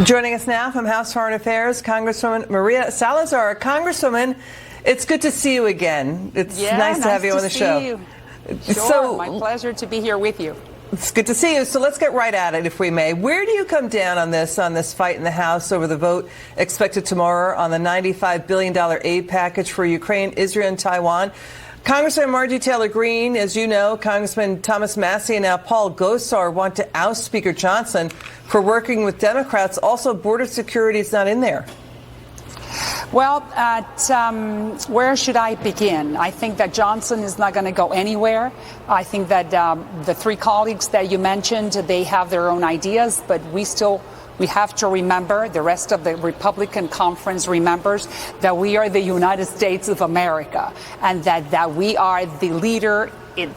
Joining us now from House Foreign Affairs, Congresswoman María Salazar. Congresswoman, it's good to see you again. It's nice to have you on the show. You. Sure, my pleasure to be here with you. It's good to see you. So let's get right at it, if we may. Where do you come down on this fight in the House over the vote expected tomorrow on the $95 billion aid package for Ukraine, Israel, and Taiwan? Congressman Marjorie Taylor Greene, as you know, Congressman Thomas Massie, and now Paul Gosar want to oust Speaker Johnson for working with Democrats. Also, border security is not in there. Well, where should I begin? I think that Johnson is not going to go anywhere. I think that the three colleagues that you mentioned, they have their own ideas, but we have to remember, the rest of the Republican conference remembers, that we are the United States of America and that we are the leader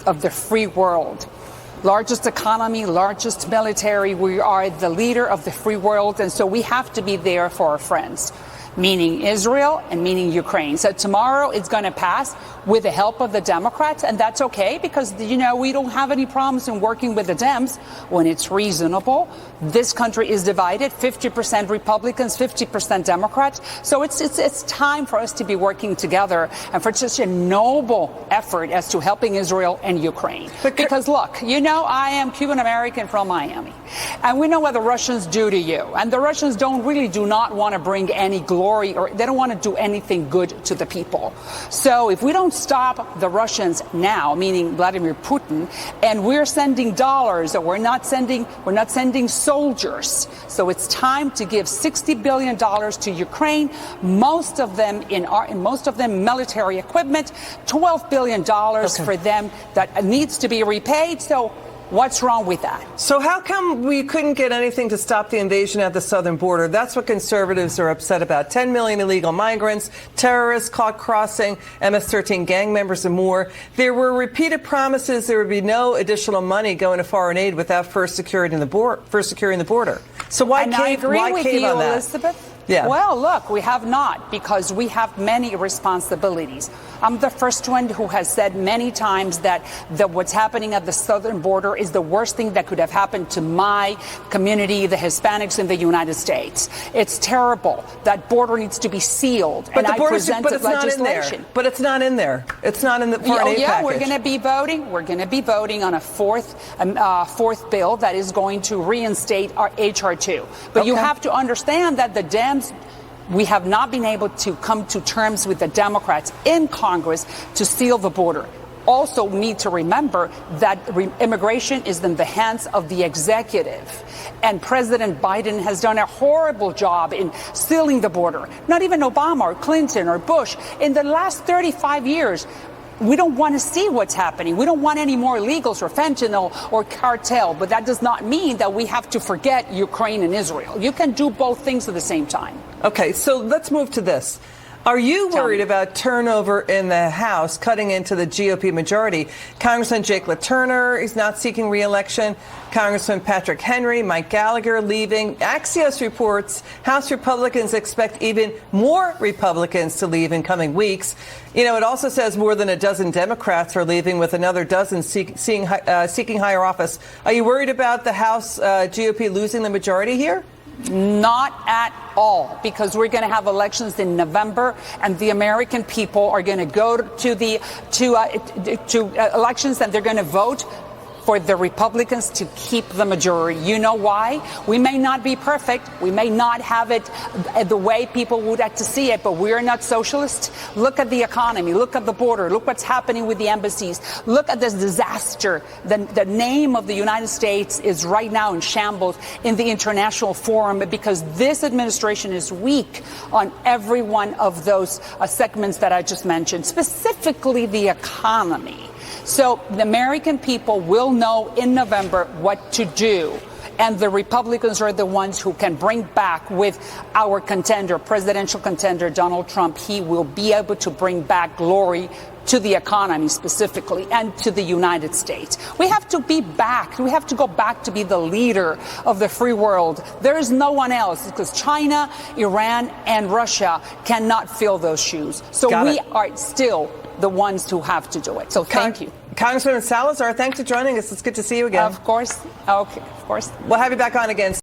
of the free world. Largest economy, largest military, we are the leader of the free world, and so we have to be there for our friends, meaning Israel and meaning Ukraine. So tomorrow it's going to pass with the help of the Democrats, and that's okay because, you know, we don't have any problems in working with the Dems when it's reasonable. This country is divided, 50% Republicans, 50% Democrats. So it's time for us to be working together and for such a noble effort as to helping Israel and Ukraine. Because look, you know, I am Cuban American from Miami, and we know what the Russians do to you. And the Russians do not want to bring any glory, or they don't want to do anything good to the people. So if we don't stop the Russians now, meaning Vladimir Putin, and we're sending dollars, or we're not sending soldiers. So it's time to give $60 billion to Ukraine, most of them military equipment, $12 billion for them that needs to be repaid. So what's wrong with that? So how come we couldn't get anything to stop the invasion at the southern border? That's what conservatives are upset about. 10 million illegal migrants, terrorists caught crossing, MS-13 gang members, and more. There were repeated promises there would be no additional money going to foreign aid without first securing the border. So why cave on that? Elizabeth. Yeah. Well, look, we have not, because we have many responsibilities. I'm the first one who has said many times that what's happening at the southern border is the worst thing that could have happened to my community, the Hispanics in the United States. It's terrible. That border needs to be sealed. But and the border, I presented legislation. But it's not in there. It's not in the foreign aid package. We're going to be voting. We're going to be voting on a fourth bill that is going to reinstate our HR 2. But you have to understand that the Dems, we have not been able to come to terms with the Democrats in Congress to seal the border. Also need to remember that immigration is in the hands of the executive. And President Biden has done a horrible job in sealing the border. Not even Obama or Clinton or Bush. In the last 35 years, we don't want to see what's happening. We don't want any more illegals or fentanyl or cartel. But that does not mean that we have to forget Ukraine and Israel. You can do both things at the same time. Okay, so let's move to this. Are you worried about turnover in the House cutting into the GOP majority? Congressman Jake LaTurner is not seeking re-election. Congressman Patrick Henry, Mike Gallagher leaving. Axios reports House Republicans expect even more Republicans to leave in coming weeks. You know, it also says more than a dozen Democrats are leaving, with another dozen seeking higher office. Are you worried about the House GOP losing the majority here? Not at all, because we're going to have elections in November, and the American people are going to go to elections, and they're going to vote for the Republicans to keep the majority. You know why? We may not be perfect. We may not have it the way people would like to see it, but we're not socialists. Look at the economy. Look at the border. Look what's happening with the embassies. Look at this disaster. The name of the United States is right now in shambles in the international forum because this administration is weak on every one of those segments that I just mentioned, specifically the economy. So the American people will know in November what to do. And the Republicans are the ones who can bring back, with our contender, presidential contender, Donald Trump, he will be able to bring back glory to the economy specifically and to the United States. We have to be back. We have to go back to be the leader of the free world. There is no one else, because China, Iran, and Russia cannot fill those shoes. So we are still the ones who have to do it. So thank you. Congresswoman Salazar, thanks for joining us. It's good to see you again. Of course. Okay, of course. We'll have you back on again.